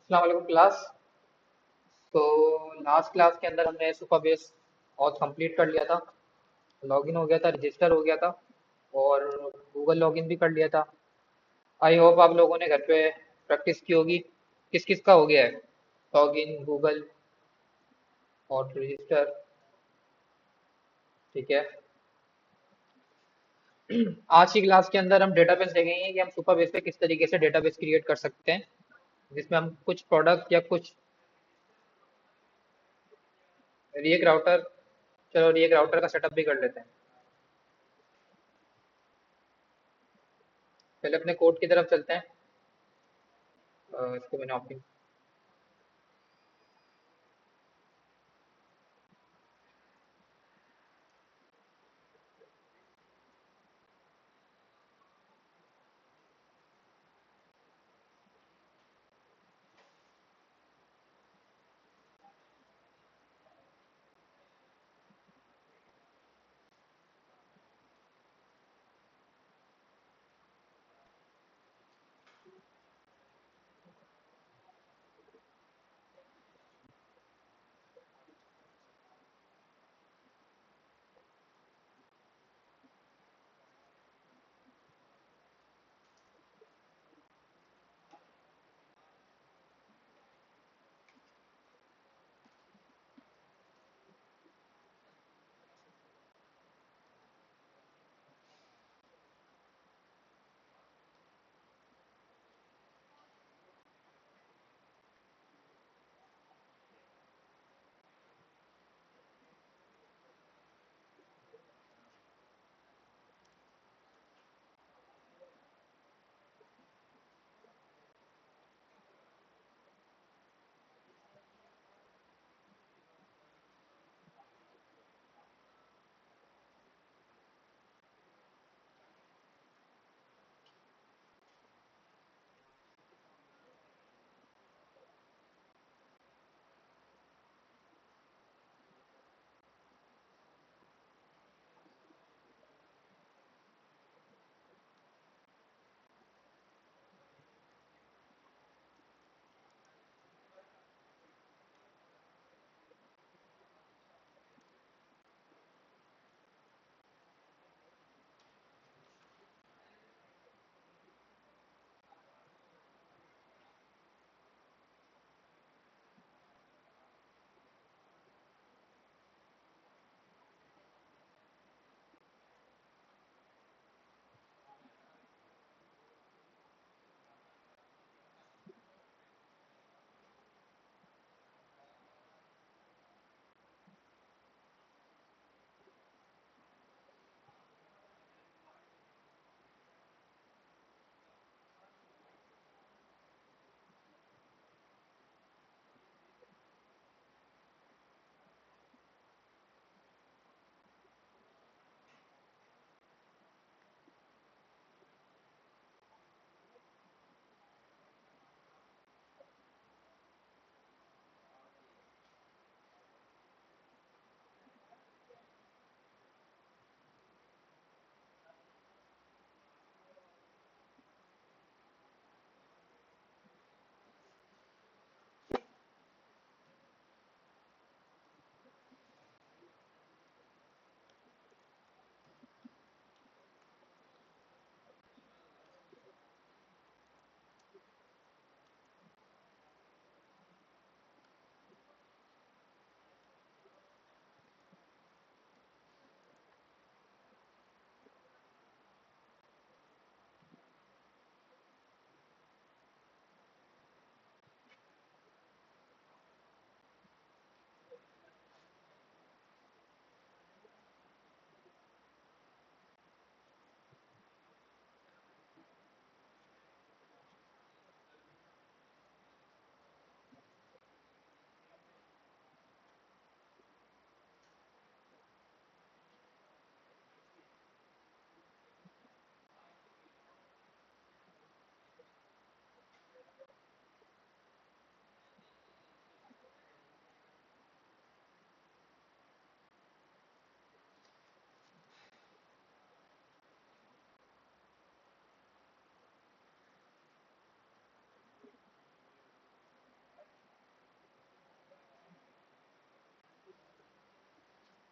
अस्सलाम वालेकुम क्लास। तो लास्ट क्लास के अंदर हमने सुपर बेस ऑथ कंप्लीट कर लिया था। लॉगिन हो गया था, रजिस्टर हो गया था और गूगल लॉगिन भी कर लिया था। आई होप आप लोगों ने घर पे प्रैक्टिस की होगी। किस किस का हो गया है लॉगिन गूगल और रजिस्टर? ठीक है। आज की क्लास के अंदर हम डेटाबेस देखेंगे कि हम सुपर बेस पे किस तरीके से डेटाबेस क्रिएट कर सकते हैं, जिसमें हम कुछ प्रोडक्ट या कुछ रिएक्ट राउटर। चलो रिएक्ट राउटर का सेटअप भी कर लेते हैं। पहले अपने कोड की तरफ चलते हैं। इसको मैंने ऑप्शन।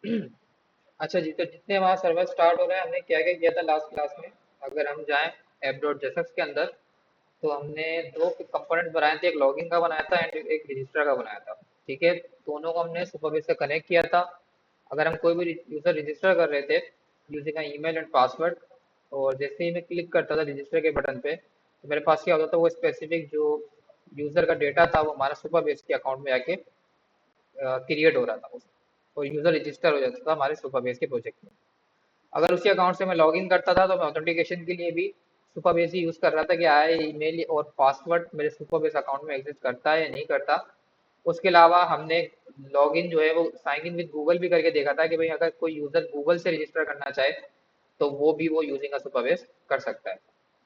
अच्छा जी, तो जितने हमारा सर्वर स्टार्ट हो रहा है, हमने क्या क्या किया था लास्ट क्लास में? अगर हम जाएं एप डॉट जेसक्स के अंदर, तो हमने दो कंपोनेंट बनाए थे, एक लॉगिन का बनाया था एंड एक रजिस्टर का बनाया था। ठीक है, दोनों को हमने सुपरबेस से कनेक्ट किया था। अगर हम कोई भी यूजर रजिस्टर कर रहे थे यूजिंग का ईमेल एंड पासवर्ड, और जैसे ही मैं क्लिक करता था रजिस्टर के बटन पे, तो मेरे पास क्या होता था, वो स्पेसिफिक जो यूजर का डेटा था वो हमारा सुपरबेस के अकाउंट में आके क्रिएट हो रहा था और यूजर रजिस्टर हो जाता था हमारे सुपरबेस के प्रोजेक्ट में। अगर उसी अकाउंट से मैं लॉगिन करता था तो मैं ऑथेंटिकेशन के लिए भी सुपरबेस ही यूज कर रहा था कि आया ईमेल और पासवर्ड मेरे सुपरबेस अकाउंट में एग्जिस्ट करता है या नहीं करता। उसके अलावा हमने लॉगिन जो है वो साइन इन विद गूगल भी करके देखा था कि भाई अगर कोई यूजर गूगल से रजिस्टर करना चाहे तो वो भी वो यूजिंग का सुपरबेस कर सकता है।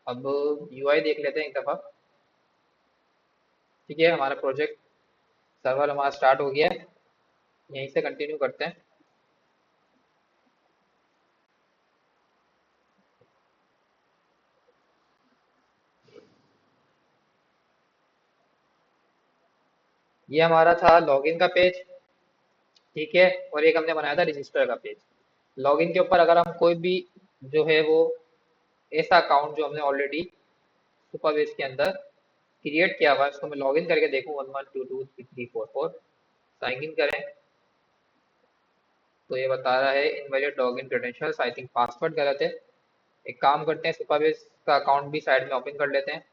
अब यूआई देख लेते हैं एक दफा। ठीक है, हमारा प्रोजेक्ट सर्वर हमारा स्टार्ट हो गया है, यहीं से कंटिन्यू करते हैं। ये हमारा था लॉगिन का पेज। ठीक है, और एक हमने बनाया था रजिस्टर का पेज। लॉगिन के ऊपर अगर हम कोई भी जो है वो ऐसा अकाउंट जो हमने ऑलरेडी सुपरबेस के अंदर क्रिएट किया हुआ है उसको मैं लॉगिन करके देखूं 11223344, साइन इन करें, तो ये बता रहा है invalid login credentials, I think password गलत है। एक काम करते हैं, सुपरबेस का अकाउंट भी साइड में ओपन कर लेते हैं।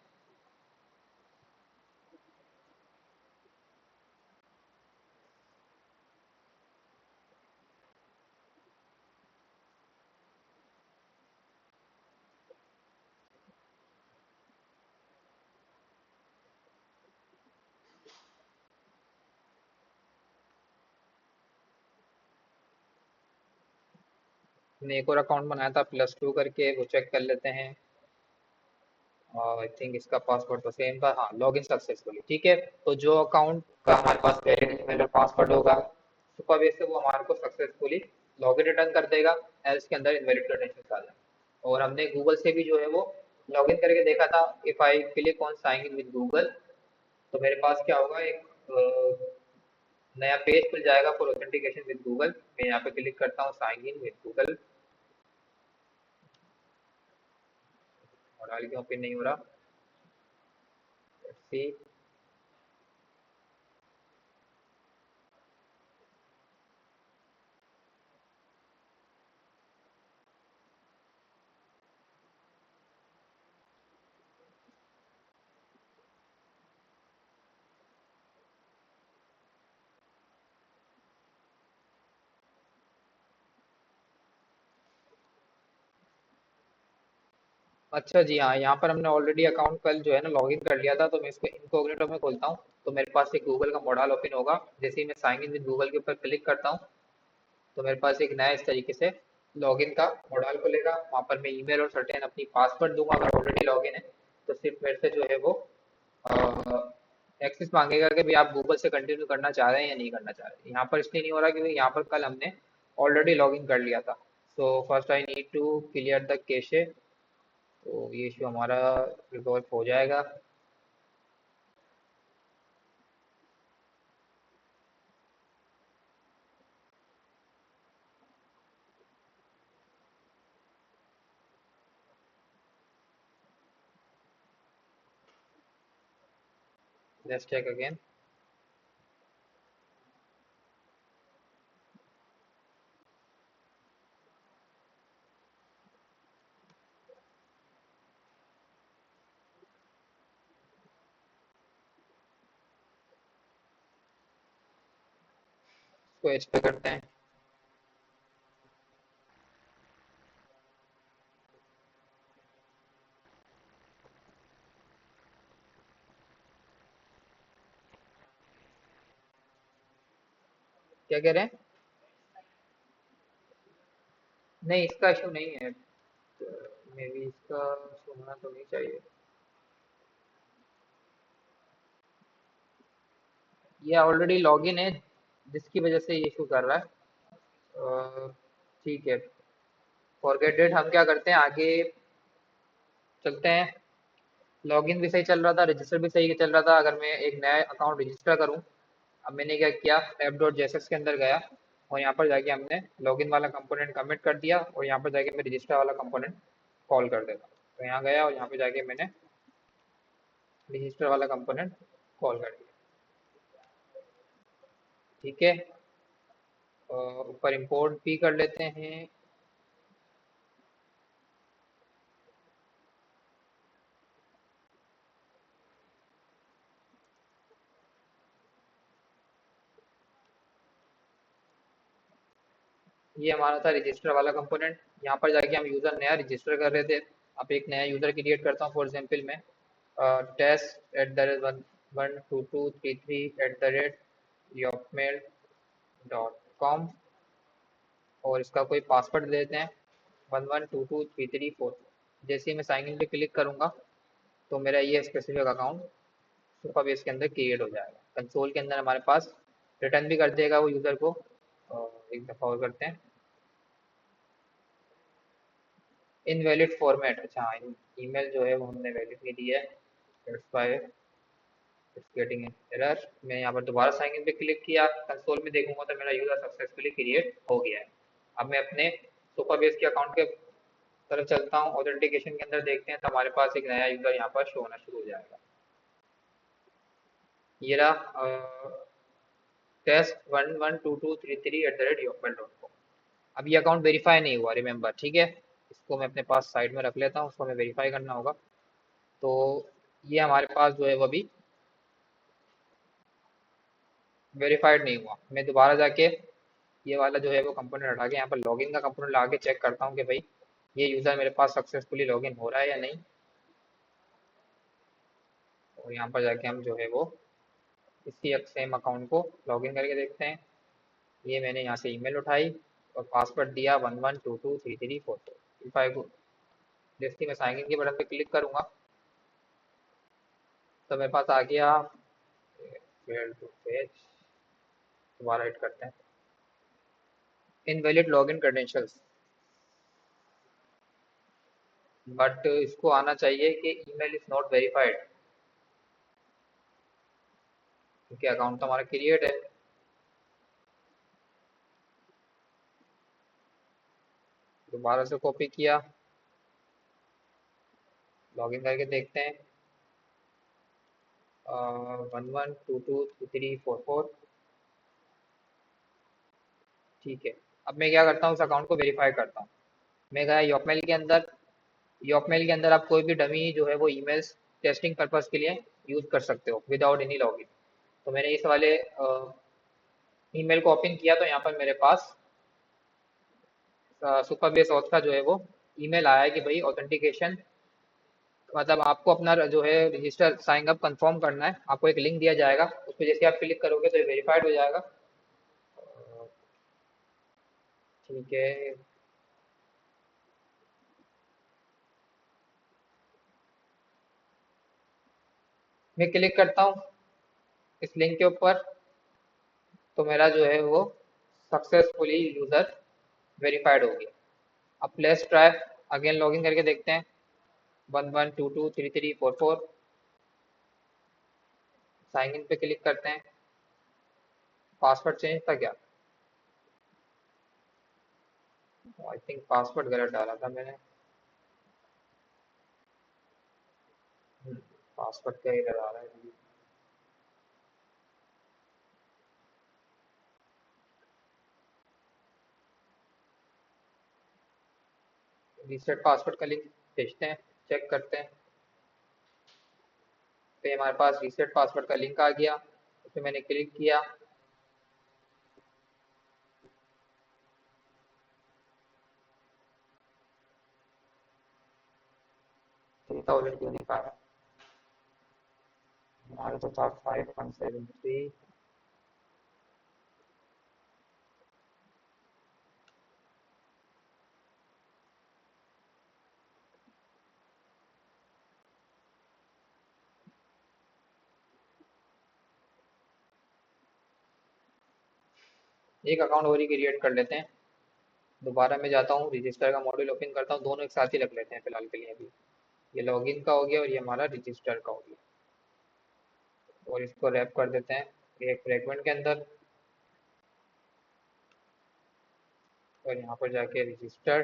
हमने एक और अकाउंट बनाया था +2 करके, वो चेक कर लेते हैं। आई थिंक इसका पासवर्ड तो सेम था, हाँ, लॉगिन सक्सेसफुली। ठीक है, तो जो अकाउंट का हमारे पास वैलिड ईमेल और पासवर्ड होगा सुपरबेस से वो हमारे को सक्सेसफुली लॉगिन रिटर्न कर देगा, एल्स के अंदर इनवैलिड क्रेडेंशियल्स आ जाए। और हमने गूगल से भी जो है वो लॉगिन करके देखा था। If I click on sign in with Google, तो मेरे पास क्या होगा, एक नया पेज खुल जाएगा फॉर ऑथेंटिकेशन विद गूगल। मैं यहाँ पे क्लिक करता हूँ साइन इन विद गूगल, और हाल क्यों ओपन नहीं हो रहा? Let's see. अच्छा जी, हाँ, यहाँ पर हमने ऑलरेडी अकाउंट कल जो है ना लॉगिन कर लिया था, तो मैं इसको इनकॉग्निटो में खोलता हूँ, तो मेरे पास एक गूगल का मॉडल ओपन होगा। जैसे ही मैं साइन इन विद गूगल के ऊपर क्लिक करता हूँ, तो मेरे पास एक नया इस तरीके से लॉगिन का मॉडल खुलेगा। वहाँ पर मैं ईमेल और सर्टेन अपनी पासवर्ड दूंगा। अगर ऑलरेडी लॉगिन है तो सिर्फ मेरे से जो है वो एक्सेस मांगेगा कि भाई आप गूगल से कंटिन्यू करना चाह रहे हैं या नहीं करना चाह रहे हैं। यहाँ पर इसलिए नहीं हो रहा क्योंकि यहाँ पर कल हमने ऑलरेडी लॉगिन कर लिया था। So first I need to clear the cache, तो ये इशू हमारा रिजॉल्व हो जाएगा। Let's check again. इसको एच पे करते हैं। क्या कह रहे हैं? नहीं, इसका इशू नहीं है। मे बी इसका इशू होना तो नहीं चाहिए। ये ऑलरेडी लॉगिन है जिसकी वजह से ये इशू कर रहा है। ठीक है, फॉरगेट इट। हम क्या करते हैं, आगे चलते हैं। लॉगिन भी सही चल रहा था, रजिस्टर भी सही चल रहा था। अगर मैं एक नया अकाउंट रजिस्टर करूं, अब मैंने क्या किया, ऐप डॉट जेएसएक्स के अंदर गया और यहाँ पर जाके हमने लॉगिन वाला कंपोनेंट कमिट कर दिया और यहाँ पर जाके मैं रजिस्टर वाला कंपोनेंट कॉल कर देता हूँ। तो यहाँ गया और यहाँ पे जाके मैंने रजिस्टर वाला कंपोनेंट कॉल कर दिया। ठीक है, ऊपर इंपोर्ट भी कर लेते हैं। ये हमारा था रजिस्टर वाला कंपोनेंट। यहाँ पर जाके हम यूजर नया रजिस्टर कर रहे थे। अब एक नया यूजर क्रिएट करता हूँ। फॉर एग्जाम्पल मैं test@122333@yopmail.com और इसका कोई पासवर्ड दे देते हैं 11223344। जैसे ही मैं साइन इन पे क्लिक करूंगा तो मेरा ये स्पेसिफिक अकाउंट सुपरबेस के अंदर क्रिएट हो जाएगा। कंसोल के अंदर हमारे पास रिटर्न भी कर देगा वो यूजर को। एक दफ़ा और करते हैं। इनवैलिड फॉर्मेट, अच्छा ईमेल जो है वो हमने वैलिड नहीं दिया है, that's why it's getting an error. मैं यहाँ पर दोबारा साइन इन पे क्लिक किया, कंसोल में देखूंगा तो मेरा यूजर सक्सेसफुली क्रिएट हो गया है। अब मैं अपने सुपरबेस के अकाउंट के तरफ चलता हूँ। ऑथेंटिकेशन के अंदर देखते हैं तो हमारे पास एक नया यूजर यहाँ पर शो होना शुरू हो जाएगा। ये रहा test112233@yopmail.com। अब ये अकाउंट वेरीफाई नहीं हुआ, रिमेम्बर, ठीक है। इसको मैं अपने पास साइड में रख लेता हूँ, उसको हमें वेरीफाई करना होगा। तो ये हमारे पास जो है वो अभी वेरीफाइड नहीं हुआ। मैं दोबारा जाके ये वाला जो है वो कंपोनेंट हटा के यहाँ पर लॉगिन का कंपोनेंट लगा के चेक करता हूँ कि भाई ये यूज़र मेरे पास सक्सेसफुली लॉगिन हो रहा है या नहीं। और यहाँ पर जाके हम जो है वो इसी सेम अकाउंट को लॉगिन करके देखते हैं। ये मैंने यहाँ से ईमेल उठाई और पासवर्ड दिया 11223344। जैसे ही मैं साइन इन के बटन पे क्लिक करूंगा तो मेरे पास आ गया फेल टू पेज। दोबारा हिट करते हैं, इनवैलिड लॉगिन क्रेडेंशियल्स। बट इसको आना चाहिए कि ईमेल इज नॉट वेरीफाइड, क्योंकि अकाउंट तो हमारा क्रिएट है। दोबारा से कॉपी किया, लॉगिन करके देखते हैं 11223344। ठीक है, अब मैं क्या करता हूँ, उस अकाउंट को वेरीफाई करता हूँ। मैं गया योपमेल के अंदर। योपमेल के अंदर आप कोई भी डमी जो है वो ईमेल्स टेस्टिंग पर्पस के लिए यूज कर सकते हो विदाउट एनी लॉगिन। तो मैंने इस वाले ईमेल को ओपन किया तो यहाँ पर मेरे पास सुपरबेस ऑथ का जो है वो ईमेल आया है कि भाई ऑथेंटिकेशन, मतलब आपको अपना जो है रजिस्टर साइन अप कंफर्म करना है। आपको एक लिंक दिया जाएगा, उस पर जैसे आप क्लिक करोगे तो ये वेरीफाइड हो जाएगा। ठीक है, मैं क्लिक करता हूँ इस लिंक के ऊपर तो मेरा जो है वो सक्सेसफुली यूजर वेरीफाइड हो गया। अब लेट्स ट्राई अगेन, लॉगिन करके देखते हैं 11223344। साइन इन पे क्लिक करते हैं। पासवर्ड चेंज था क्या? आई थिंक पासवर्ड गलत डाला था मैंने। पासवर्ड का एरर आ रहा है। रीसेट पासवर्ड का लिंक भेजते हैं, चेक करते हैं। तो हमारे पास रीसेट पासवर्ड का लिंक आ गया, उस पर मैंने क्लिक किया। 3000 क्यों नहीं पा रहा? हमारा तो था 5173। एक अकाउंट और ही क्रिएट कर लेते हैं। दोबारा मैं जाता हूँ, रजिस्टर का मॉड्यूल ओपन करता हूँ, दोनों एक साथ ही रख लेते हैं फिलहाल के लिए। अभी ये लॉगिन का हो गया और ये हमारा रजिस्टर का हो गया। और इसको रैप कर देते हैं एक फ्रेगमेंट के अंदर। और यहाँ पर जाके रजिस्टर।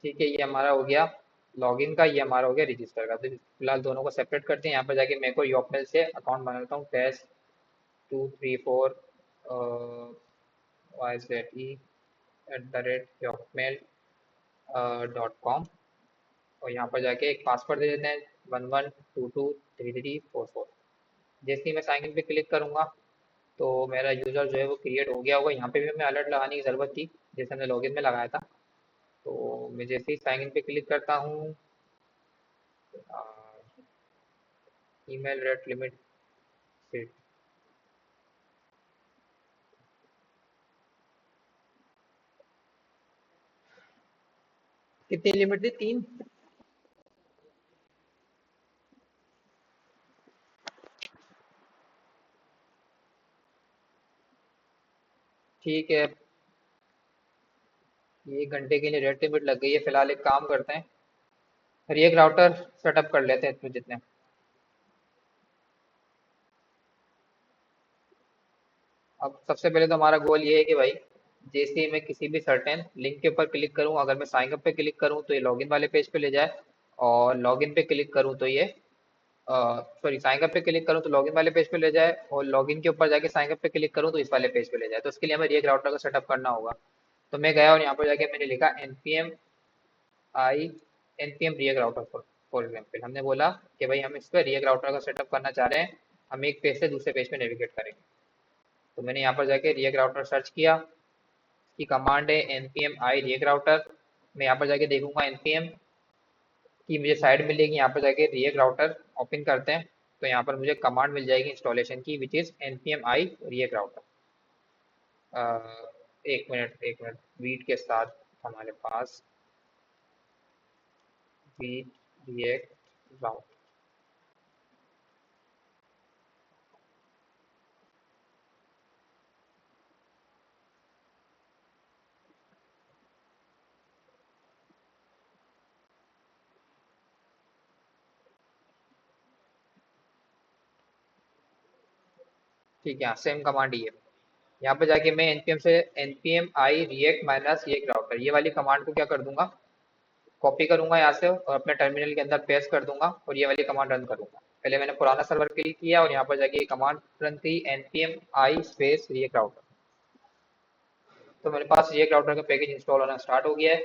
ठीक है, ये हमारा हो गया लॉगिन का, ये हमारा हो गया रजिस्टर का। तो फिलहाल दोनों को सेपरेट करते हैं। यहाँ पर जाके मेरे को योपमेल से अकाउंट बनाता हूँ, टेस्ट 234 yze@yokmail.com। और यहाँ पर जाके एक पासवर्ड दे देते हैं 11223334। जैसे ही मैं साइन इन पे क्लिक करूंगा तो मेरा यूज़र जो है वो क्रिएट हो गया होगा। यहाँ पे भी हमें अलर्ट लगाने की ज़रूरत थी, जैसे हमने लॉगिन में लगाया था। तो मैं जैसे ही साइन इन पे क्लिक करता हूँ, ईमेल रेट लिमिट सेट। कितनी लिमिट थी? 3। ठीक है, ये 1 घंटे के लिए रेट लिमिट लग गई है। फिलहाल एक काम करते हैं, फिर एक राउटर सेटअप कर लेते हैं इसमें जितने। अब सबसे पहले तो हमारा गोल ये है कि भाई जैसे ही मैं किसी भी सर्टेन लिंक के ऊपर क्लिक करूं, अगर मैं साइन अप पे क्लिक करूं तो ये लॉगिन वाले पेज पे ले जाए, और लॉगिन पे क्लिक करूं तो ये सॉरी साइन अप पे क्लिक करूं तो लॉगिन वाले पेज पे ले जाए, और लॉगिन के ऊपर जाके साइन अप पे क्लिक करूं तो इस वाले पेज पे ले जाए। तो उसके लिए हमें एक राउटर का सेटअप करना होगा। तो मैं गया और यहाँ पर जाके मैंने लिखा npm I npm react router for example. हमने बोला कि भाई हम इस पर react राउटर का सेटअप करना चाह रहे हैं, हम एक पेज से दूसरे पेज पे नेविगेट करेंगे। तो मैंने यहाँ पर जाके react राउटर सर्च किया, की कमांड है npm i react राउटर। मैं यहाँ पर जाके देखूंगा npm की मुझे साइड मिलेगी, यहाँ पर जाके react राउटर ओपन करते हैं तो यहाँ पर मुझे कमांड मिल जाएगी इंस्टॉलेशन की, which is npm i react router. एक मिनट वीट के साथ हमारे पास वीट react राउटर। ठीक है, हाँ, सेम कमांड ही है। यहाँ पे जाके मैं npm से npm i react minus react router ये वाली कमांड को क्या कर दूंगा, कॉपी करूंगा यहाँ से और अपने टर्मिनल के अंदर पेस्ट कर दूंगा और ये वाली कमांड रन करूंगा। पहले मैंने पुराना सर्वर क्लिक किया और यहाँ पर जाके ये कमांड रन थी npm i space react router. तो मेरे पास react राउटर का पैकेज इंस्टॉल होना स्टार्ट हो गया है।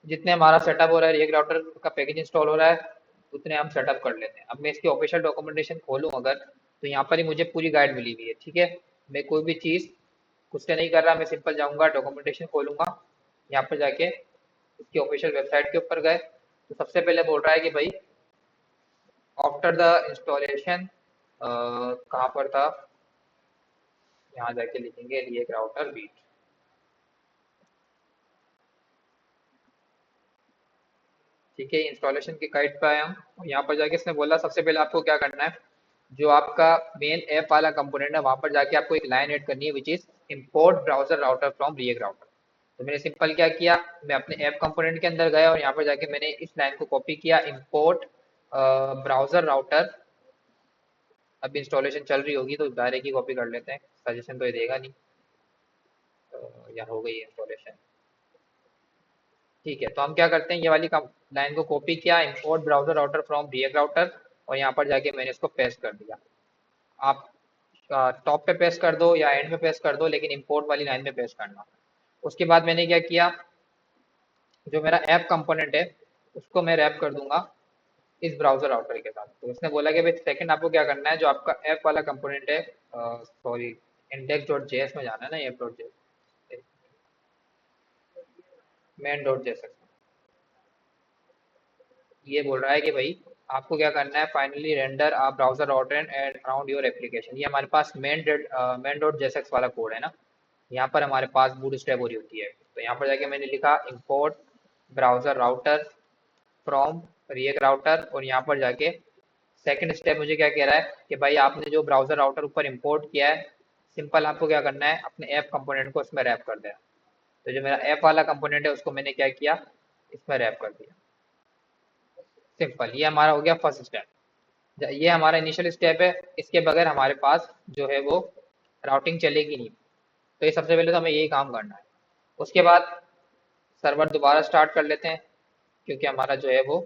जितने हमारा सेटअप हो रहा है, react राउटर का पैकेज इंस्टॉल हो रहा है, उतने हम सेटअप कर लेते हैं। अब मैं इसकी ऑफिशियल डॉक्यूमेंटेशन खोलूँ अगर, तो यहाँ पर ही मुझे पूरी गाइड मिली हुई है। ठीक है, मैं कोई भी चीज़ खुद से नहीं कर रहा, मैं सिंपल जाऊंगा डॉक्यूमेंटेशन खोलूंगा, यहाँ पर जाके इसकी ऑफिशियल वेबसाइट के ऊपर गए तो सबसे पहले बोल रहा है कि भाई आफ्टर द इंस्टॉलेशन, कहाँ पर था, यहाँ जाके लिखेंगे react राउटर बीट। ठीक है, इंस्टॉलेशन की गाइड पे आए हम और यहाँ पर जाके इसने बोला सबसे पहले आपको क्या करना है, जो आपका मेन ऐप वाला कंपोनेंट है वहां पर जाके आपको एक लाइन ऐड करनी है, which is import browser router from react router. तो मैंने सिंपल क्या किया, मैं अपने ऐप कंपोनेंट के अंदर गया और यहाँ पर जाके मैंने इस लाइन को कॉपी किया, इम्पोर्ट ब्राउजर राउटर। अब इंस्टॉलेशन चल रही होगी तो डायरेक्ट ही कॉपी कर लेते हैं, सजेशन तो ये देगा नहीं। तो यहाँ हो गई इंस्टॉलेशन। ठीक है, तो हम क्या करते हैं, ये वाली लाइन को कॉपी किया, import browser router from react router, और यहाँ पर जाके मैंने इसको पेस्ट कर दिया। आप टॉप पे पेस्ट कर दो या एंड में पेस्ट कर दो, लेकिन इंपोर्ट वाली लाइन में पेस्ट करना। उसके बाद मैंने क्या किया, जो मेरा ऐप कंपोनेंट है उसको मैं रैप कर दूंगा इस ब्राउजर राउटर के साथ। तो उसने बोला कि भाई सेकंड आपको क्या करना है, जो आपका ऐप वाला कंपोनेंट है, सॉरी इंडेक्स डॉट जेएस में जाना है ना, app dot JS, main dot JS. ये बोल रहा है कि भाई आपको क्या करना है, finally render a browser router and around your application. ये हमारे पास मेन डॉट जेएसएक्स वाला कोड है ना, यहाँ पर हमारे पास बूट स्ट्रैप हो रही होती है। तो यहाँ पर जाके मैंने लिखा import browser router from react router, और यहाँ पर जाके सेकंड स्टेप मुझे क्या कह रहा है कि भाई आपने जो ब्राउजर राउटर ऊपर इंपोर्ट किया है, सिंपल आपको क्या करना है, अपने ऐप कंपोनेंट को इसमें रैप कर देना। तो जो मेरा ऐप वाला कंपोनेंट है उसको मैंने क्या किया, इसमें रैप कर दिया। सिंपल, ये हमारा हो गया फर्स्ट स्टेप। ये हमारा इनिशियल स्टेप है। इसके बगैर हमारे पास जो है वो राउटिंग चलेगी नहीं। तो ये सबसे पहले तो हमें यही काम करना है। उसके बाद सर्वर दोबारा स्टार्ट कर लेते हैं, क्योंकि हमारा जो है वो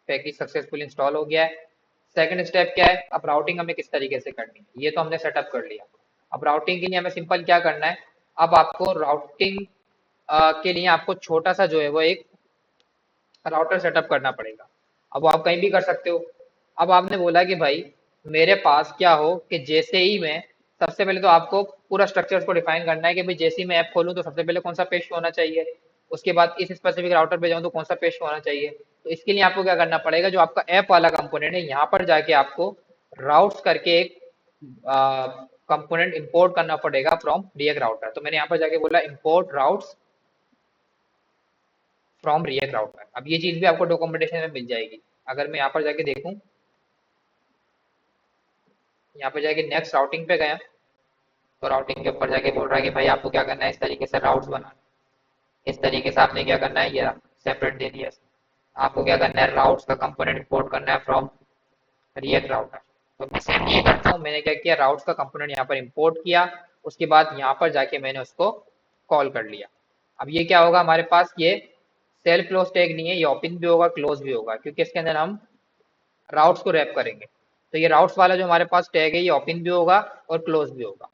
पैकेज सक्सेसफुल इंस्टॉल हो गया है। सेकंड स्टेप क्या है, अब राउटिंग हमें किस तरीके से करनी है, ये तो हमने सेटअप कर लिया। अब राउटिंग के लिए हमें सिंपल क्या करना है, अब आपको राउटिंग के लिए आपको छोटा सा जो है वो एक राउटर सेटअप करना पड़ेगा। अब वो आप कहीं भी कर सकते हो। अब आपने बोला कि भाई मेरे पास क्या हो कि जैसे ही मैं, सबसे पहले तो आपको पूरा स्ट्रक्चर को डिफाइन करना है कि भाई जैसे ही मैं ऐप खोलूं तो सबसे पहले कौन सा पेज होना चाहिए, उसके बाद इस स्पेसिफिक राउटर पे जाऊं तो कौन सा पेज होना चाहिए। तो इसके लिए आपको क्या करना पड़ेगा, जो आपका ऐप वाला कंपोनेंट है यहाँ पर जाके आपको राउट्स करके एक कंपोनेंट इंपोर्ट करना पड़ेगा फ्रॉम रिएक्ट राउटर। तो मैंने यहाँ पर जाके बोला import routes from react router. अब ये चीज भी आपको डॉक्यूमेंटेशन में मिल जाएगी। अगर मैं यहाँ पर जाके देखूं, यहाँ पे जाके नेक्स्ट राउटिंग पे गया, तो राउटिंग के ऊपर जाके बोल रहा है कि भाई आपको क्या करना है, इस तरीके से राउट्स बनाना, इस तरीके से आपने क्या करना है, ये सेपरेट दे दिया। आपको क्या करना है, राउट्स का कंपोनेंट इंपोर्ट करना है फ्रॉम रिएक्ट राउटर। तो मैं सेम ये करता हूँ। मैंने क्या किया, राउट्स का कंपोनेंट यहाँ पर इंपोर्ट किया, उसके बाद यहाँ पर जाके मैंने उसको कॉल कर लिया। अब ये क्या होगा हमारे पास, ये सेल्फ क्लोज टैग नहीं है, ये ओपन भी होगा क्लोज भी होगा, क्योंकि इसके अंदर हम राउट्स को रैप करेंगे। तो ये राउट्स वाला जो हमारे पास टैग है ये ओपन भी होगा और क्लोज भी होगा।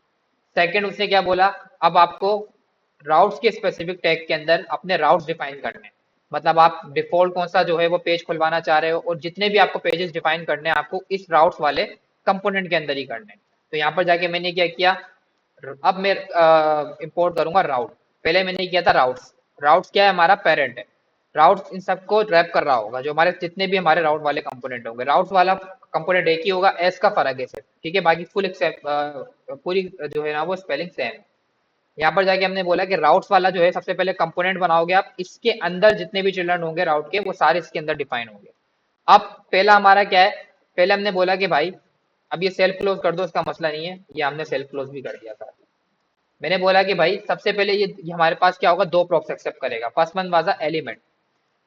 सेकंड उसने क्या बोला, अब आपको राउट्स के स्पेसिफिक टैग के अंदर अपने राउट्स डिफाइन करने हैं। मतलब आप डिफॉल्ट कौन सा जो है वो पेज खुलवाना चाह रहे हो, और जितने भी आपको पेजेस डिफाइन करने हैं आपको इस राउट्स वाले कंपोनेंट के अंदर ही करने हैं। तो यहाँ पर जाके मैंने क्या किया, अब मैं इंपोर्ट करूंगा राउट। पहले मैंने किया था राउट्स। राउट्स क्या है, हमारा पेरेंट है। राउट्स इन सबको रैप कर रहा होगा, जो हमारे जितने भी हमारे राउट वाले कंपोनेंट होंगे। राउट्स वाला कंपोनेंट एक ही होगा, एस का फर्क है सिर्फ, ठीक है, बाकी फुल पूरी जो है ना वो स्पेलिंग सेम है। यहाँ पर जाके हमने बोला कि राउट्स वाला जो है सबसे पहले कंपोनेंट बनाओगे आप, इसके अंदर जितने भी चिल्ड्रन होंगे राउट के वो सारे इसके अंदर डिफाइन होंगे। अब पहला हमारा क्या है, पहले हमने बोला कि भाई अब ये सेल्फ क्लोज कर दो, इसका मसला नहीं है, ये हमने सेल्फ क्लोज भी कर दिया था। मैंने बोला कि भाई सबसे पहले ये हमारे पास क्या होगा, दो प्रॉक्स एक्सेप्ट करेगा। First one was element.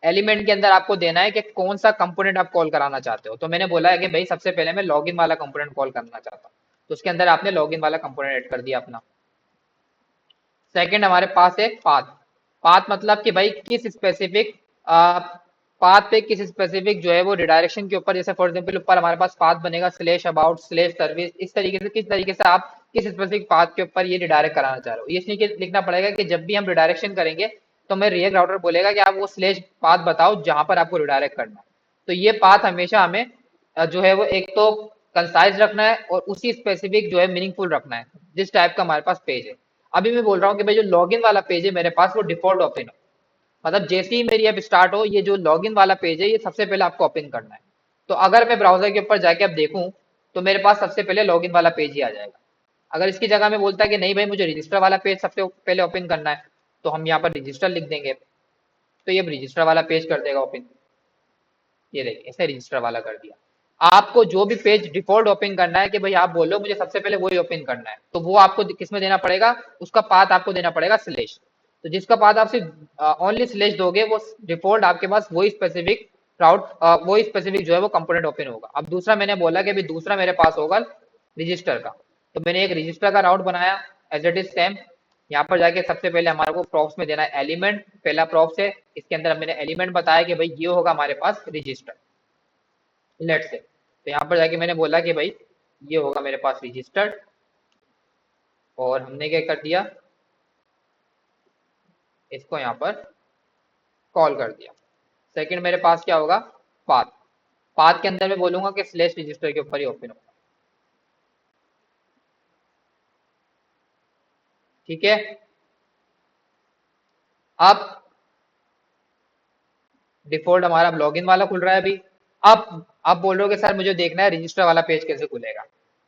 Element के अंदर आपको देना है कि कौन सा कंपोनेंट आप कॉल कराना चाहते हो। तो मैंने बोला है कि भाई सबसे पहले मैं लॉगिन वाला कंपोनेंट कॉल करना चाहता हूँ, तो उसके अंदर आपने लॉगिन वाला कंपोनेंट ऐड कर दिया अपना। सेकंड हमारे पास है पाथ। पाथ मतलब कि भाई किस स्पेसिफिक पाथ पे किस स्पेसिफिक जो है वो रिडायरेक्शन के ऊपर, जैसे फॉर एग्जांपल ऊपर हमारे पास पाथ बनेगा स्लैश अबाउट स्लैश सर्विस, इस तरीके से किस तरीके से आप किस स्पेसिफिक पाथ के ऊपर ये रिडायरेक्ट कराना चाह रहे हो। ये इसलिए लिखना पड़ेगा कि जब भी हम रिडायरेक्शन करेंगे तो मैं रिएक्ट राउटर बोलेगा कि आप वो स्लैश पाथ बताओ जहां पर आपको रिडायरेक्ट करना है। तो ये पाथ हमेशा हमें जो है वो एक तो कंसाइज रखना है और उसी स्पेसिफिक जो है मीनिंगफुल रखना है, जिस टाइप का हमारे पास पेज है। अभी मैं बोल रहा हूँ कि भाई जो लॉगिन वाला पेज है मेरे पास वो डिफॉल्ट ओपन हो, मतलब जैसे ही मेरी ऐप स्टार्ट हो ये जो लॉगिन वाला पेज है ये सबसे पहले आपको ओपन करना है। तो अगर मैं ब्राउजर के ऊपर जाके अब देखूं तो मेरे पास सबसे पहले लॉगिन वाला पेज ही आ जाएगा। अगर इसकी जगह में बोलता है कि नहीं भाई मुझे रजिस्टर वाला पेज सबसे पहले ओपन करना है, तो हम यहाँ पर रजिस्टर लिख देंगे, तो ये रजिस्टर वाला पेज कर देगा ओपन। ये देखिए इसे रजिस्टर वाला कर दिया। आपको जो भी पेज डिफॉल्ट ओपन करना है कि भाई आप बोलो मुझे सबसे पहले वही ओपन करना है, तो वो आपको किसमें देना पड़ेगा, उसका पाथ आपको देना पड़ेगा स्लेश। तो जिसका पाथ आप सिर्फ ओनली स्लेश दोगे वो डिफॉल्ट आपके पास वही स्पेसिफिक राउट वही स्पेसिफिक जो है वो कंपोनेंट ओपन होगा। अब दूसरा मैंने बोला कि भाई दूसरा मेरे पास होगा रजिस्टर का। तो मैंने एक रजिस्टर का राउट बनाया एज इट इज सेम। यहाँ पर जाके सबसे पहले हमारे को प्रॉप्स में देना है एलिमेंट, पहला प्रॉप्स है, इसके अंदर मैंने एलिमेंट बताया कि भाई ये होगा हमारे पास रजिस्टर, लेट से। तो यहाँ पर जाके मैंने बोला कि भाई ये होगा मेरे पास रजिस्टर्ड, और हमने क्या कर दिया, इसको यहाँ पर कॉल कर दिया। सेकंड मेरे पास क्या होगा, पाथ। पाथ के अंदर मैं बोलूंगा कि स्लेश रजिस्टर के ऊपर ही ओपन होगा, ठीक है। अब डिफॉल्ट हमारा लॉगिन वाला खुल रहा है अभी। अब आप बोल रहे हो कि सर मुझे देखना है रजिस्टर वाला पेज कैसे खुलेगा।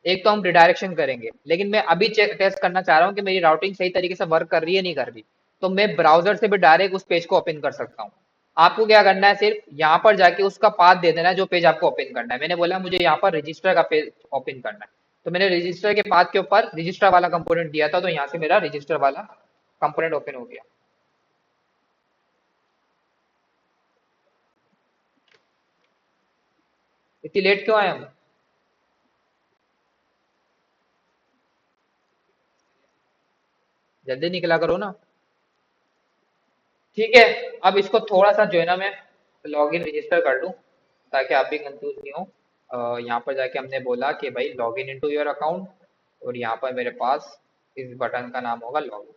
एक तो हम रिडायरेक्शन करेंगे, लेकिन मैं अभी टेस्ट करना चाह रहा हूँ कि मेरी राउटिंग सही तरीके से वर्क कर रही है नहीं कर रही। तो मैं ब्राउजर से भी डायरेक्ट उस पेज को ओपन कर सकता हूँ। आपको क्या करना है, सिर्फ यहाँ पर जाके उसका पाथ दे देना है जो पेज आपको ओपन करना है। मैंने बोला मुझे यहाँ पर रजिस्टर का पेज ओपन करना है, तो मैंने रजिस्टर के पाथ के ऊपर रजिस्टर वाला कंपोनेंट दिया था, तो यहाँ से मेरा रजिस्टर वाला कंपोनेंट ओपन हो गया। इतनी लेट क्यों आए हम? जल्दी निकला करो ना। ठीक है, अब इसको थोड़ा सा जो है ना मैं लॉग इन रजिस्टर कर लूँ, ताकि आप भी कंफ्यूज नहीं हो। यहाँ पर जाके हमने बोला कि भाई log in into your account, और यहाँ पर मेरे पास इस बटन का नाम होगा लॉग इन।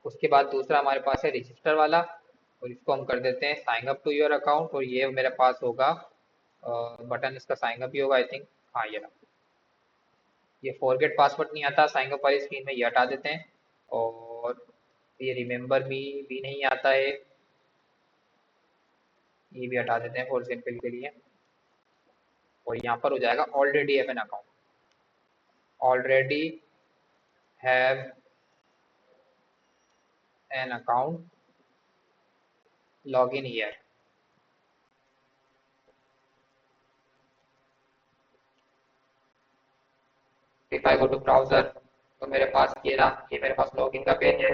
उसके बाद दूसरा हमारे पास है रजिस्टर वाला, और इसको हम कर देते हैं sign up to your account, और ये मेरे पास होगा बटन इसका साइन अप ही होगा आई थिंक। हाँ ये रहा। ये फॉरगेट पासवर्ड नहीं आता साइन अप वाली स्क्रीन में, ये हटा देते हैं। और ये रिमेम्बर मी भी नहीं आता है, ये भी हटा देते हैं फॉर सिंपल के लिए। और यहाँ पर हो जाएगा already have an account, already have an account log in here. If I go to browser, तो मेरे पास ये रहा, ये मेरे पास लॉगिन का पेज है,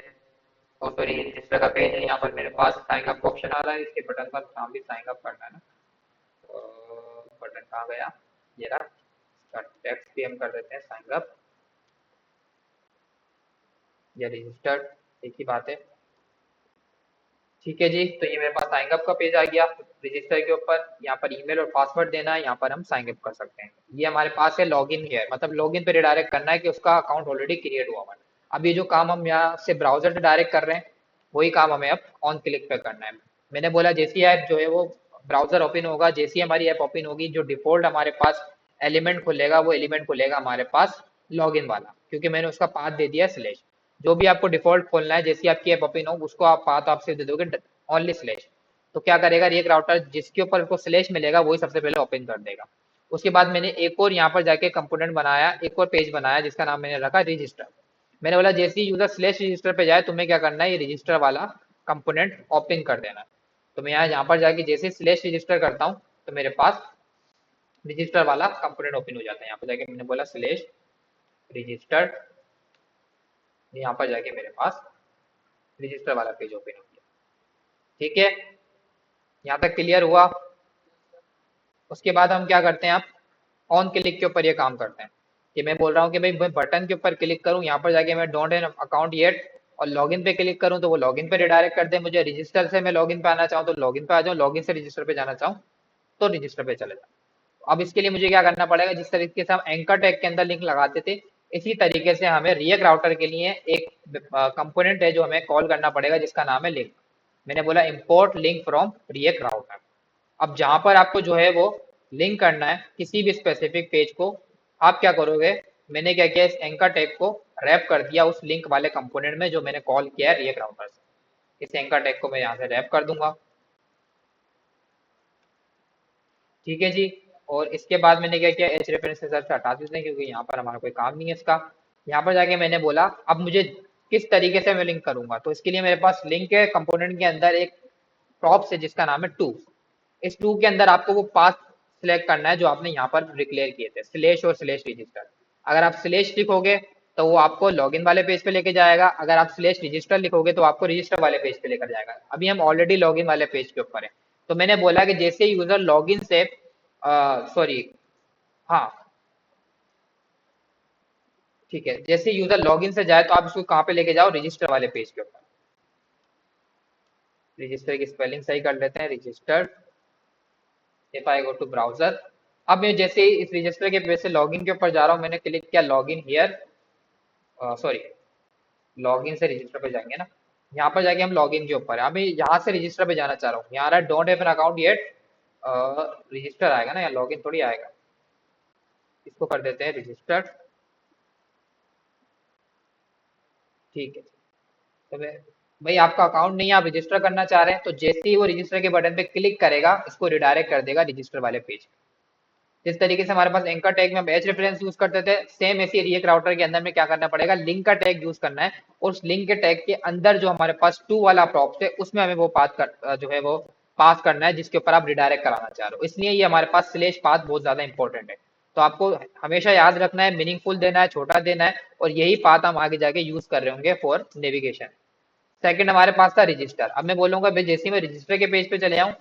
और सॉरी रजिस्टर का पेज है। यहाँ पर मेरे पास साइन अप का ऑप्शन आ रहा है, इसके बटन का नाम भी साइन अप करना है ना। बटन कहाँ गया? ये रहा। इसका टेक्स्ट भी हम कर देते हैं साइन अप या रजिस्टर्ड, एक ही बात है। ठीक है जी, तो ये मेरे पास साइन अप का पेज आ गया। रजिस्टर के ऊपर यहाँ पर ईमेल और पासवर्ड देना है, यहाँ पर हम साइन अप कर सकते हैं। ये हमारे पास है लॉगिन हियर, मतलब लॉगिन पे रिडायरेक्ट करना है कि उसका अकाउंट ऑलरेडी क्रिएट हुआ हुआ है। अब ये जो काम हम यहाँ से ब्राउजर से डायरेक्ट कर रहे हैं, वही काम हमें अब ऑन क्लिक पे करना है। मैंने बोला जैसी ऐप जो है वो ब्राउजर ओपन होगा, जैसी हमारी ऐप ओपन होगी, जो डिफॉल्ट हमारे पास एलिमेंट खुलेगा वो एलिमेंट खुलेगा हमारे पास लॉगिन वाला, क्योंकि मैंने उसका पाथ दे दिया स्लैश। जो भी आपको डिफॉल्ट खोलना है, जैसी आपकी ऐप ओपन हो, उसको आप पाथ आप सिर्फ दे दोगे ओनली स्लैश। तो क्या करेगा एक राउटर, जिसके ऊपर उसको स्लैश मिलेगा वही सबसे पहले ओपन कर देगा। उसके बाद मैंने एक और यहाँ पर जाके कंपोनेंट बनाया, एक और पेज बनाया, जिसका नाम मैंने रखा रजिस्टर। मैंने बोला जैसे ही यूजर स्लैश रजिस्टर पे जाए, तुम्हें क्या करना है, ये रजिस्टर वाला कंपोनेंट ओपन कर देना है। तो मैं यहाँ पर जाके जैसे स्लैश रजिस्टर करता हूँ, तो मेरे पास रजिस्टर वाला कंपोनेंट ओपन हो जाता है। यहाँ पर जाके मैंने बोला स्लैश रजिस्टर, यहाँ पर जाके मेरे पास रजिस्टर वाला पेज ओपन हो गया। ठीक है, यहाँ तक क्लियर हुआ? उसके बाद हम क्या करते हैं, आप ऑन क्लिक के ऊपर ये काम करते हैं कि मैं बोल रहा हूँ कि भाई मैं बटन के ऊपर क्लिक करूँ, यहाँ पर जाके मैं डोंट हैव अकाउंट येट, और लॉगिन पे क्लिक करूँ तो वो लॉगिन पे रिडायरेक्ट कर दे मुझे। रजिस्टर से मैं लॉगिन पे आना चाहूँ तो लॉगिन पे आ जाऊँ, लॉगिन से रजिस्टर पे जाना चाहूँ तो रजिस्टर पे चले जाऊँ। अब इसके लिए मुझे क्या करना पड़ेगा, जिस तरीके से हम एंकर टैग के अंदर लिंक लगाते थे, इसी तरीके से हमें रिएक्ट राउटर के लिए एक कंपोनेंट है जो हमें कॉल करना पड़ेगा, जिसका नाम है लिंक। मैंने बोला import link from react router. अब जहां पर आपको जो है वो लिंक करना है किसी भी स्पेसिफिक पेज को, आप क्या करोगे, मैंने क्या किया, इस एंकर टैग को रैप कर दिया उस लिंक वाले कंपोनेंट में जो मैंने कॉल किया है रिएक्ट राउटर से। इस एंकर टैग को मैं यहाँ से रैप कर दूंगा। ठीक है जी। और इसके बाद मैंने क्या किया, एच रेफरेंस से हटा देते हैं, क्योंकि यहाँ पर हमारा कोई काम नहीं है इसका। यहाँ पर जाके मैंने बोला अब मुझे किस तरीके से मैं लिंक करूंगा, तो इसके लिए मेरे पास लिंक है कंपोनेंट के अंदर एक प्रॉप्स है जिसका नाम है टू। इस टू के अंदर आपको वो पाथ सिलेक्ट करना है जो आपने यहाँ पर डिक्लेयर किए थे, स्लेश और स्लेश रजिस्टर। अगर आप स्लेश लिखोगे तो वो आपको लॉगिन वाले पेज पे लेके जाएगा, अगर आप स्लेश रजिस्टर लिखोगे तो आपको रजिस्टर वाले पेज पे लेकर जाएगा। अभी हम ऑलरेडी लॉगिन वाले पेज के ऊपर है, तो मैंने बोला कि जैसे यूजर लॉगिन से सॉरी, हाँ ठीक है, जैसे यूजर लॉगिन से जाए तो आप इसको कहाँ पे लेके जाओ, रजिस्टर वाले पेज के ऊपर। रजिस्टर की स्पेलिंग सही कर लेते हैं, register. If I go to browser, अब मैं जैसे ही इस रजिस्टर के पेज से लॉगिन के ऊपर जा रहा हूँ, मैंने क्लिक किया लॉगिन हियर, सॉरी लॉगिन से रजिस्टर पे जाएंगे ना। यहाँ पर जाके हम लॉगिन के ऊपर है, अभी यहाँ से रजिस्टर पे जाना चाह रहा हूँ। यहाँ आ रहा है don't have an account yet, register आएगा ना, या लॉगिन थोड़ी आएगा। इसको कर देते हैं रजिस्टर। ठीक है, तो भाई आपका अकाउंट नहीं है, आप रजिस्टर करना चाह रहे हैं, तो जैसे ही वो रजिस्टर के बटन पे क्लिक करेगा, इसको रिडायरेक्ट कर देगा रजिस्टर वाले पेज। जिस तरीके से हमारे पास एंकर टैग में हम एच रेफरेंस यूज करते थे, सेम ऐसे रिएक्ट राउटर के अंदर में क्या करना पड़ेगा, लिंक का टैग यूज करना है। और उस लिंक के टैग के अंदर जो हमारे पास टू वाला प्रॉप्स है, उसमें हमें वो पास कर जो है वो पास करना है, जिसके ऊपर आप रिडायरेक्ट कराना चाह रहे हो। इसलिए ये हमारे पास स्लेश पाथ बहुत ज्यादा इंपॉर्टेंट है। तो आपको हमेशा याद रखना है, मीनिंगफुल देना है, छोटा देना है, और यही पाथ हम आगे जाके यूज कर रहे होंगे फॉर नेविगेशन। सेकंड हमारे पास था रजिस्टर। अब मैं बोलूंगा भाई जैसे ही मैं रजिस्टर के पेज पे चले आऊँ,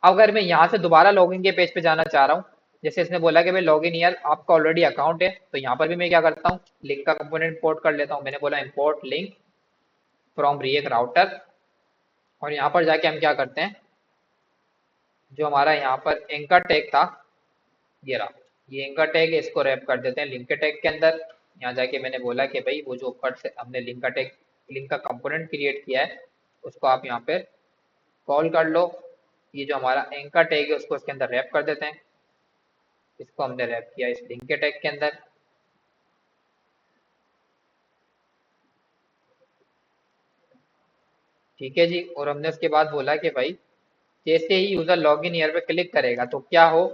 अगर मैं यहाँ से दोबारा लॉगिन के पेज पे जाना चाह रहा हूँ, जैसे इसने बोला कि भाई लॉगिन ईयर आपका ऑलरेडी अकाउंट है, तो यहाँ पर भी मैं क्या करता हूँ, लिंक का कंपोनेंट इंपोर्ट कर लेता हूँ। मैंने बोला import link from react router, और यहाँ पर जाके हम क्या करते हैं, जो हमारा यहाँ पर एंकर टैग था, ये रहा, ये एंकर टैग है, इसको रैप कर देते हैं लिंक के टैग के अंदर। यहाँ जाके मैंने बोला कि भाई वो जो ऊपर से हमने लिंक का टैग, लिंक का कंपोनेंट क्रिएट किया है, उसको आप यहाँ पे कॉल कर लो। ये जो हमारा एंकर टैग है उसको इसके अंदर रैप कर देते हैं। इसको हमने रैप किया इस लिंक के टैग के अंदर। ठीक है जी, और हमने उसके बाद बोला कि भाई जैसे ही यूजर लॉगिन ईयर पे क्लिक करेगा तो क्या हो,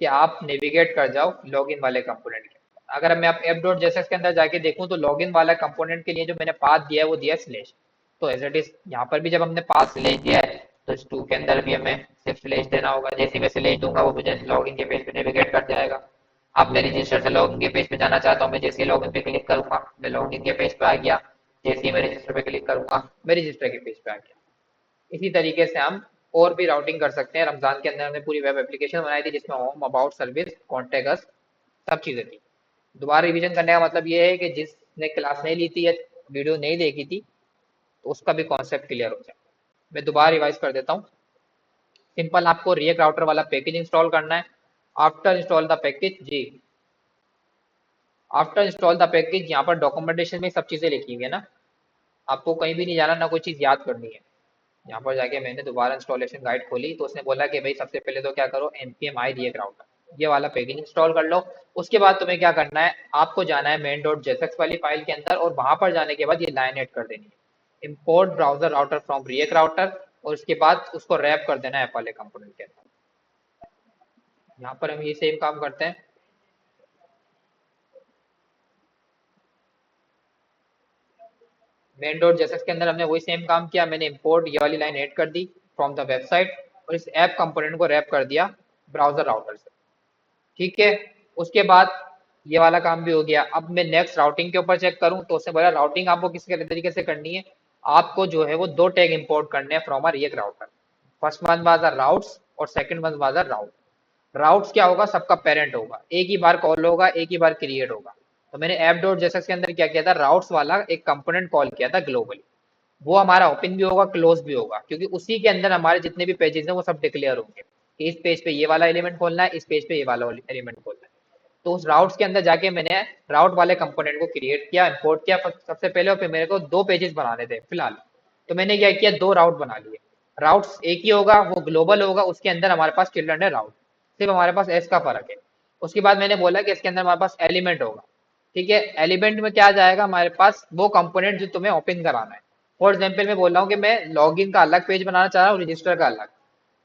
कि आप नेविगेट कर जाओ लॉगिन वाले कंपोनेंट के। अगर मैं आप ऐप डॉट जेएसएक्स के अंदर जाके देखूं तो लॉगिन वाला कंपोनेंट के लिए जो मैंने पाथ दिया है वो दिया है स्लैश। तो एज इट इज यहाँ पर भी जब हमने पाथ स्लैश दिया है, तो इस टू के अंदर भी हमें सिर्फ स्लैश देना होगा। जैसे ही मैं स्लैश दूंगा वो मुझे लॉगिन के पेज पे नेविगेट कर जाएगा। अब मैं रजिस्टर से लॉगिन के पेज पे जाना चाहता हूँ, मैं जैसे ही लॉगिन पे क्लिक करूंगा मैं लॉगिन के पेज पे आ गया, जैसे ही मैं रजिस्टर पे क्लिक करूंगा मैं रजिस्टर के पेज पे आ गया। इसी तरीके से हम और भी राउटिंग कर सकते हैं। रमजान के अंदर हमने पूरी वेब एप्लीकेशन बनाई थी जिसमें home, about, service, contact us, सब चीजें थी। दोबारा रिवीजन करने का मतलब ये है कि जिसने क्लास नहीं ली थी या वीडियो नहीं देखी थी, तो उसका भी कॉन्सेप्ट क्लियर हो जाए। मैं दोबारा रिवाइज कर देता हूँ। सिंपल आपको रिएक्ट राउटर वाला पैकेज इंस्टॉल करना है। आफ्टर इंस्टॉल द पैकेज जी, आफ्टर इंस्टॉल द पैकेज, यहाँ पर डॉक्यूमेंटेशन में सब चीजें लिखी हुई है ना, आपको कहीं भी नहीं जाना, ना कोई चीज याद करनी है। यहाँ पर जाके मैंने दोबारा इंस्टॉलेशन गाइड खोली तो उसने बोला कि भाई सबसे पहले तो क्या करो, npm i रिएक्ट राउटर ये वाला पैकेज इंस्टॉल कर लो। उसके बाद तुम्हें क्या करना है, आपको जाना है main डॉट जेएसएक्स वाली फाइल के अंदर, और वहां पर जाने के बाद ये लाइन ऐड कर देनी है, import browser router from react router, और उसके बाद उसको रैप कर देना है ऐप वाले कंपोनेंट के अंदर। यहाँ पर हम ये सेम काम करते हैं। मेन डॉट जेएसएक्स के अंदर हमने वही सेम काम किया, मैंने इंपोर्ट ये वाली लाइन ऐड कर दी फ्रॉम द वेबसाइट, और इस ऐप कंपोनेंट को रैप कर दिया ब्राउजर राउटर से। ठीक है, उसके बाद ये वाला काम भी हो गया। अब मैं नेक्स्ट राउटिंग के ऊपर चेक करूं तो उसने बोला राउटिंग आपको किस तरीके से करनी है, आपको जो है वो दो टैग इंपोर्ट करने हैं from our React Router. First one was our routes और second one was our route. Routes क्या होगा, सबका पेरेंट होगा, एक ही बार कॉल होगा, एक ही बार क्रिएट होगा। तो मैंने ऐप डॉट जेएसएक्स के अंदर क्या किया था, राउट्स वाला एक कंपोनेंट कॉल किया था ग्लोबली। वो हमारा ओपन भी होगा, क्लोज भी होगा, क्योंकि उसी के अंदर हमारे जितने भी पेजेस हैं वो सब डिक्लेयर होंगे कि इस पेज पे ये वाला एलिमेंट खोलना है, इस पेज पे ये वाला एलिमेंट खोलना है। तो उस राउट्स के अंदर जाके मैंने राउट वाले कंपोनेंट को क्रिएट किया, इंपोर्ट किया सबसे पहले, और फिर मेरे को दो पेजेस बनाने थे फिलहाल। तो मैंने क्या किया, दो राउट बना लिए। राउट्स एक ही होगा, वो ग्लोबल होगा, उसके अंदर हमारे पास चिल्ड्रन है राउट, सिर्फ हमारे पास एस का फर्क है। उसके बाद मैंने बोला कि इसके अंदर हमारे पास एलिमेंट होगा। ठीक है, एलिमेंट में क्या जाएगा हमारे पास, वो कंपोनेंट जो तुम्हें ओपन कराना है। फॉर एग्जाम्पल मैं बोल रहा हूँ कि मैं लॉगिन का अलग पेज बनाना चाह रहा हूँ, रजिस्टर का अलग।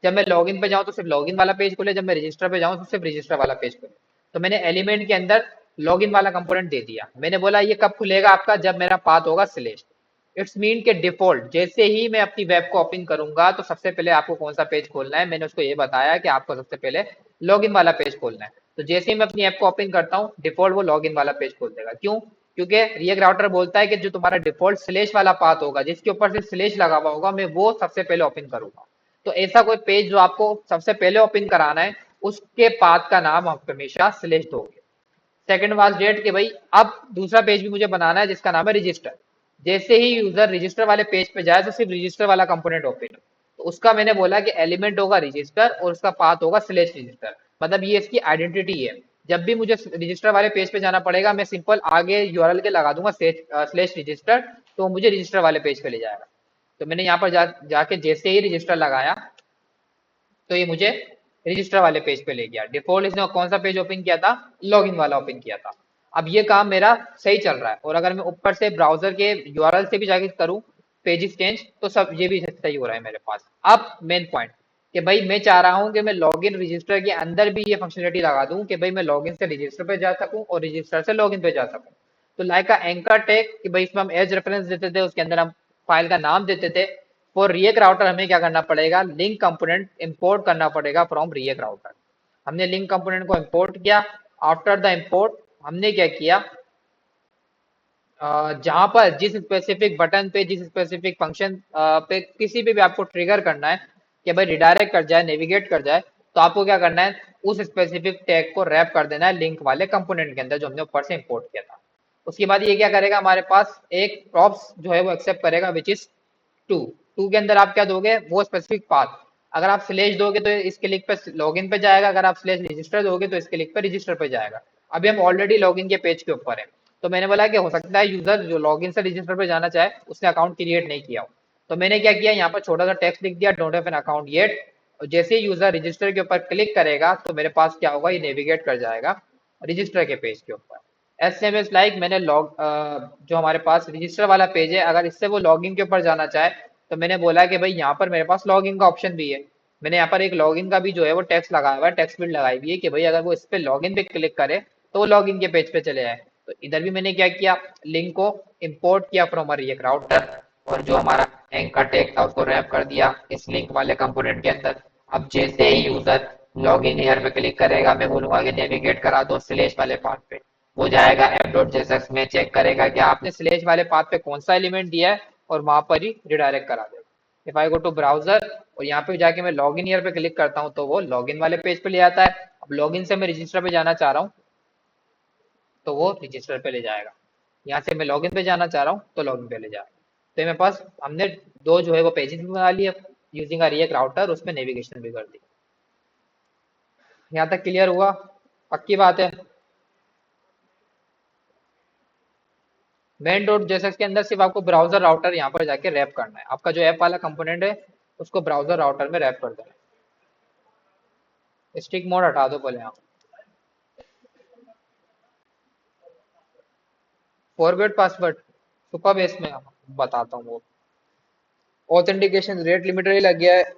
जब मैं लॉगिन पे जाऊँ तो सिर्फ लॉगिन वाला पेज खुले, जब मैं रजिस्टर पे जाऊँ तो सिर्फ रजिस्टर वाला पेज खुले। तो मैंने एलिमेंट के अंदर लॉगिन वाला कंपोनेंट दे दिया। मैंने बोला ये कब खुलेगा आपका, जब मेरा पाथ होगा स्लैश। इट्स मीन के डिफॉल्ट जैसे ही मैं अपनी वेब को ओपन करूंगा तो सबसे पहले आपको कौन सा पेज खोलना है, मैंने उसको ये बताया कि आपको सबसे पहले लॉगिन वाला पेज खोलना है। तो जैसे ही मैं अपनी ऐप को ओपन करता हूँ डिफॉल्ट वो लॉगिन वाला पेज खोल देगा। क्यों, क्योंकि रिएक्ट राउटर बोलता है कि जो तुम्हारा डिफॉल्ट स्लैश वाला पाथ होगा, जिसके ऊपर से स्लैश लगा हुआ होगा, मैं वो सबसे पहले ओपन करूंगा। तो ऐसा कोई पेज जो आपको सबसे पहले ओपन कराना है, उसके पाथ का नाम आप हमेशा स्लैश दोगे। सेकंड वाज डेट कि भाई अब दूसरा पेज भी मुझे बनाना है जिसका नाम है रजिस्टर। जैसे ही यूजर रजिस्टर वाले पेज पे जाए तो सिर्फ रजिस्टर वाला कंपोनेंट ओपन हो। तो उसका मैंने बोला कि एलिमेंट होगा रजिस्टर और उसका पाथ होगा स्लैश रजिस्टर। मतलब ये इसकी आइडेंटिटी है। जब भी मुझे रजिस्टर वाले पेज पे जाना पड़ेगा मैं सिंपल आगे यूआरएल के लगा दूंगा स्लैश रजिस्टर, तो मुझे रजिस्टर वाले पेज पे ले जाएगा। तो मैंने यहाँ पर जाके जैसे ही रजिस्टर लगाया तो ये मुझे रजिस्टर वाले पेज पे ले गया। डिफॉल्ट इसने कौन सा पेज ओपन किया था, लॉगिन वाला ओपन किया था। अब ये काम मेरा सही चल रहा है, और अगर मैं ऊपर से ब्राउजर के यूआरएल से भी जाके करूँ पेज चेंज तो सब ये भी सही हो रहा है मेरे पास। अब मेन पॉइंट कि भाई मैं चाह रहा हूँ कि मैं लॉगिन रजिस्टर के अंदर भी ये फंक्शनलिटी लगा दूं कि भाई मैं लॉगिन से रजिस्टर पे जा सकूं और रजिस्टर से लॉगिन पे जा सकूं। तो लाइक का एंकर टैग कि भाई इसमें हम एज रेफरेंस देते थे, उसके अंदर हम फाइल का नाम देते थे। फॉर रिएक्ट राउटर हमें क्या करना पड़ेगा, लिंक कंपोनेंट इंपोर्ट करना पड़ेगा फ्रॉम रिएक्ट राउटर। हमने लिंक कंपोनेंट को इंपोर्ट किया। आफ्टर द इंपोर्ट हमने क्या किया, जहां पर जिस स्पेसिफिक बटन पे जिस स्पेसिफिक फंक्शन पे किसी पे भी आपको ट्रिगर करना है कि भाई रिडायरेक्ट कर जाए नेविगेट कर जाए, तो आपको क्या करना है, उस स्पेसिफिक टैग को रैप कर देना है लिंक वाले कंपोनेंट के अंदर जो हमने ऊपर से इंपोर्ट किया था। उसके बाद ये क्या करेगा, हमारे पास एक प्रॉप्स जो है वो एक्सेप्ट करेगा विच इज टू। टू के अंदर आप क्या दोगे, वो स्पेसिफिक पाथ। अगर आप स्लेश दोगे तो इस क्लिक पे लॉगिन पे जाएगा, अगर आप स्लेश रजिस्टर दोगे तो इस क्लिक पे रजिस्टर पे जाएगा। अभी हम ऑलरेडी लॉगिन के पेज के ऊपर है, तो मैंने बोला कि हो सकता है यूजर जो लॉगिन से रजिस्टर पे जाना चाहे उसने अकाउंट क्रिएट नहीं किया हो। तो मैंने क्या किया, यहाँ पर छोटा सा टेक्स्ट लिख दिया, don't have an account yet. और जैसे ही यूजर रजिस्टर के ऊपर क्लिक करेगा तो मेरे पास क्या होगा, ये नेविगेट कर जाएगा रजिस्टर के पेज के ऊपर। एस एम एस लाइक मैंने जो हमारे पास रजिस्टर वाला पेज है, अगर इससे वो लॉगिन के ऊपर जाना चाहे तो मैंने बोला कि भाई यहाँ पर मेरे पास लॉगिन का ऑप्शन भी है। मैंने यहाँ पर एक लॉगिन का भी जो है वो टेक्स्ट लगाया हुआ है, टेक्स्ट फील्ड लगाई हुई है कि भाई अगर वो इस पे लॉगिन पे क्लिक करे तो वो लॉगिन के पेज पे चले जाए। तो इधर भी मैंने क्या किया, लिंक को इंपोर्ट किया फ्रॉम एक राउटर, और जो हमारा एंकर टैग था उसको रैप कर दिया इस लिंक वाले कंपोनेंट के अंदर। अब जैसे ही यूजर लॉगिन हियर पे क्लिक करेगा, मैं बोलूंगा कि नेविगेट करा दो स्लेश वाले पाथ पे। वो जाएगा एप डॉट जेएसएक्स में, चेक करेगा कि आपने स्लेश वाले पाथ पे कौन सा एलिमेंट दिया है और वहां पर ही रिडायरेक्ट करा देगा। If I go to browser और यहाँ पे जाके मैं लॉगिन हियर पे क्लिक करता हूँ तो वो लॉगिन वाले पेज पे ले आता है। अब लॉगिन से मैं रजिस्टर पे जाना चाह रहा हूँ तो वो रजिस्टर पे ले जाएगा। यहाँ से मैं लॉगिन पे जाना चाह रहा हूँ तो लॉगिन पे ले जाएगा। तो मेरे पास हमने दो जो है वो पेजेस भी बना लिए यूजिंग अ रिएक्ट राउटर, उसमें नेविगेशन भी कर दी। यहाँ तक क्लियर हुआ? पक्की बात है? मेन डॉट जेएसएक्स के अंदर सिर्फ आपको ब्राउजर राउटर यहाँ पर जाके रैप करना है, आपका जो ऐप वाला कंपोनेंट है उसको ब्राउजर राउटर में रैप कर देना है। स्टिक मोड हटा दो पहले, यहाँ फॉरगेट पासवर्ड सुपर बेस में बताता हूँ वो। ऑथेंटिकेशन रेट लिमिटर ही लग गया है।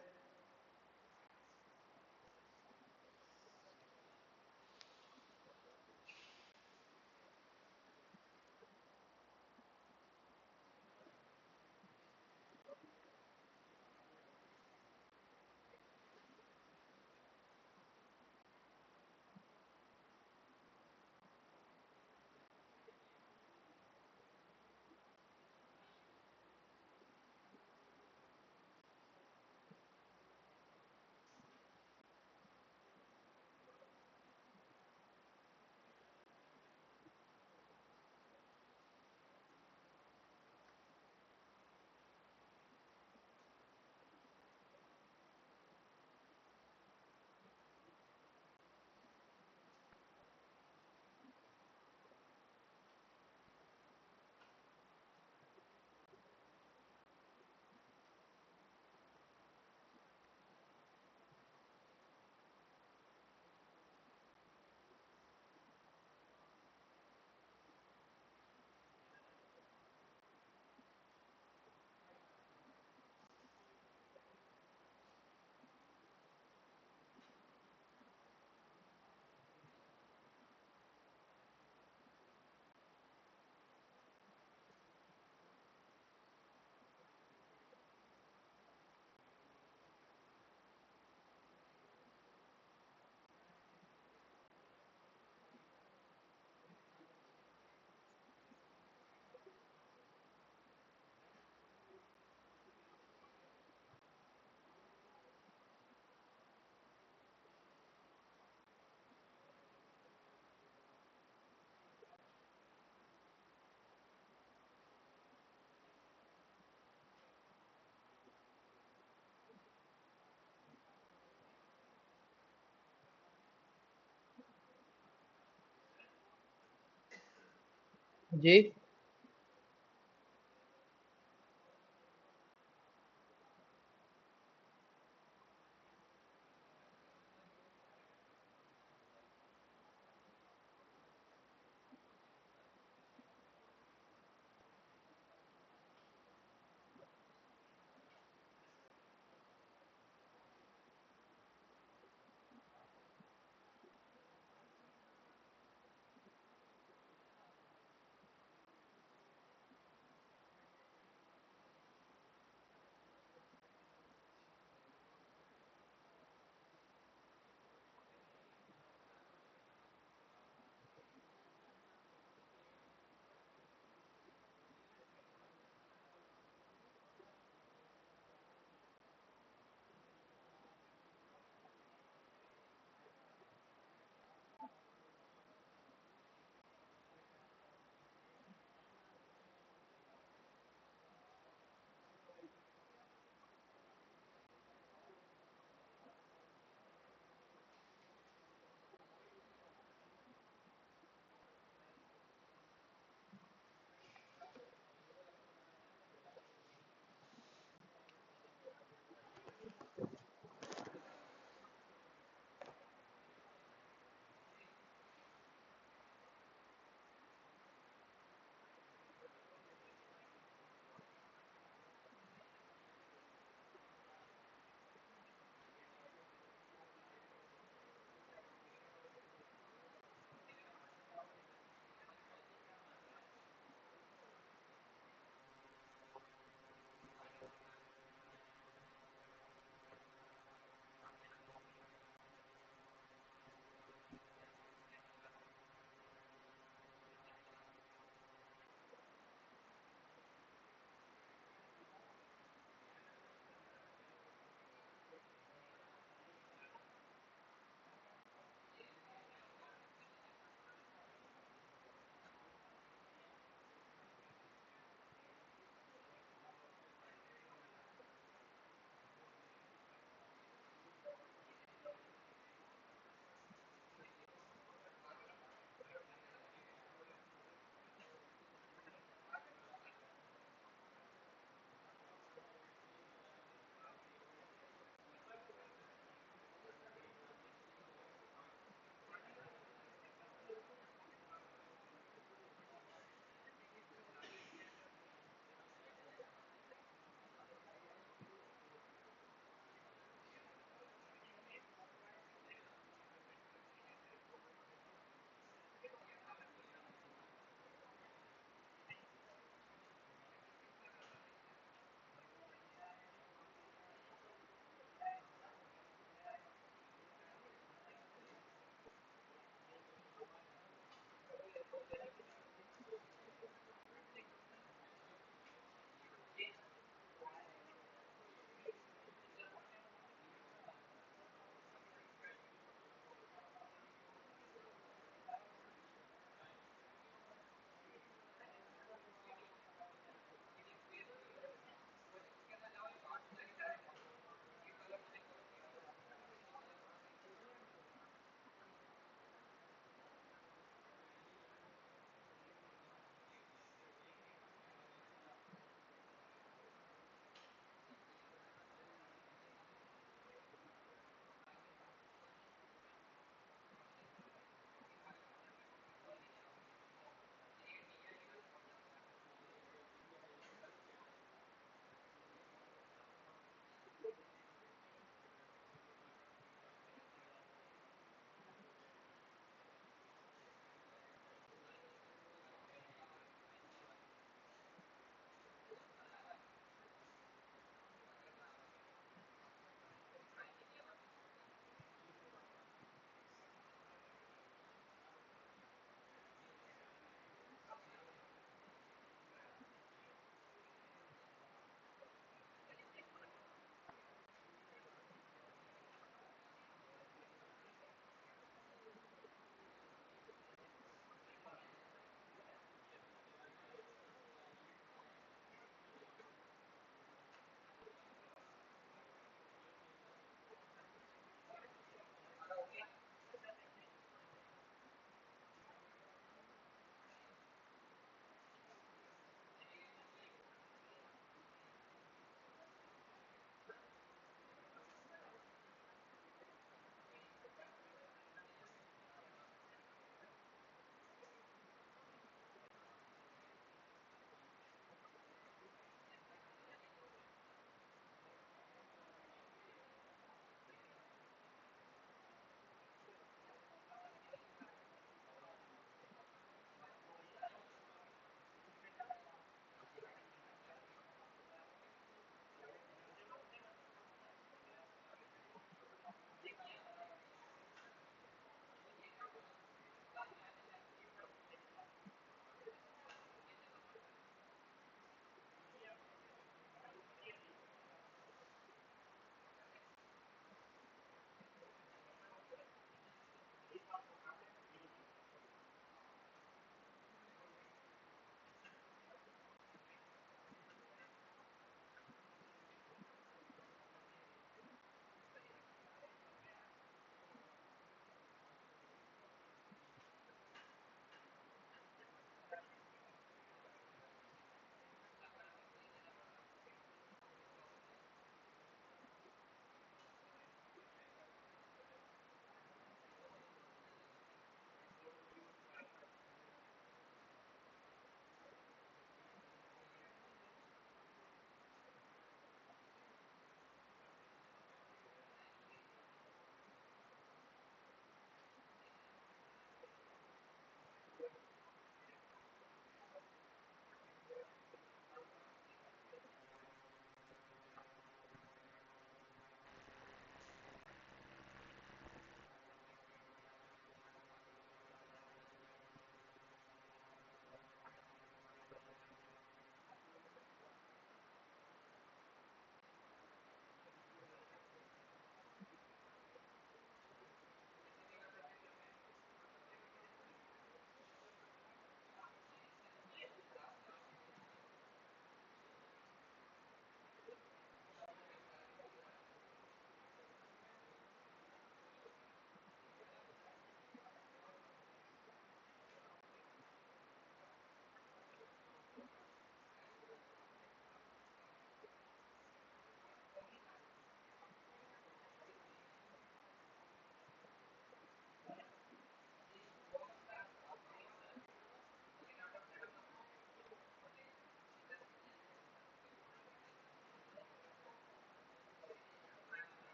जी